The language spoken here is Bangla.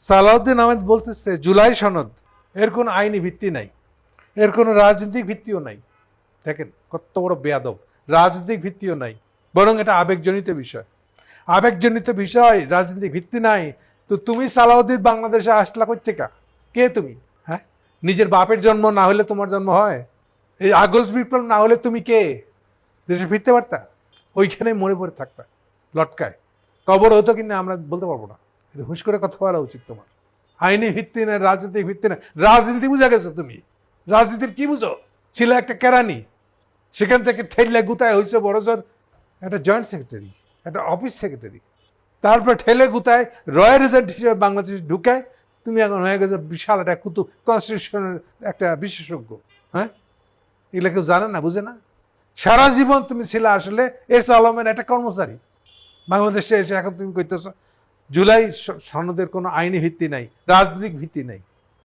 সালাউদ্দিন আহমেদ বলতেছে জুলাই সনদ এর কোনো আইনি ভিত্তি নাই, এর কোনো রাজনৈতিক ভিত্তিও নাই। দেখেন কত বড় বেয়াদব, রাজনৈতিক ভিত্তিও নাই, বরং এটা আবেগজনিত বিষয়। আবেগজনিত বিষয়, রাজনৈতিক ভিত্তি নাই। তো তুমি সালাউদ্দিন বাংলাদেশে আসলা কই থেকে? কে তুমি? হ্যাঁ, নিজের বাপের জন্ম না হলে তোমার জন্ম হয়? এই আগস্ট বিপ্লব না হলে তুমি কে? দেশে ফিরতে পারতা? ওইখানে মরে পড়ে থাকবা লটকায়। কবর হতো কিনা আমরা বলতে পারবো না। হুঁশ করে কথা বলা উচিত তোমার। আইনি ভিত্তি না, রাজনৈতিক ভিত্তি না। রাজনীতি বুঝা গেছো তুমি। রাজনীতির কি বুঝো? ছিল একটা কেরানি, সেখান থেকে ঠেলে গুতায় হয়েছে বড়জোর একটা জয়েন্ট সেক্রেটারি, একটা অফিস সেক্রেটারি, তারপর ঠেলে গুতায় রয়্যাল এজেন্ট হিসেবে বাংলাদেশে ঢুকায় তুমি এখন হয়ে গেছো বিশাল একটা কুতুব, কনস্টিটিউশনের একটা বিশেষজ্ঞ। হ্যাঁ, এগুলো কেউ জানে না, বুঝে না। সারা জীবন তুমি ছিলে আসলে এস আলমের একটা কর্মচারী। বাংলাদেশে এসে এখন তুমি কইতেছ জুলাই সনদের কোনো আইনি ভিত্তি নাই, রাজনৈতিক ভিত্তি নাই।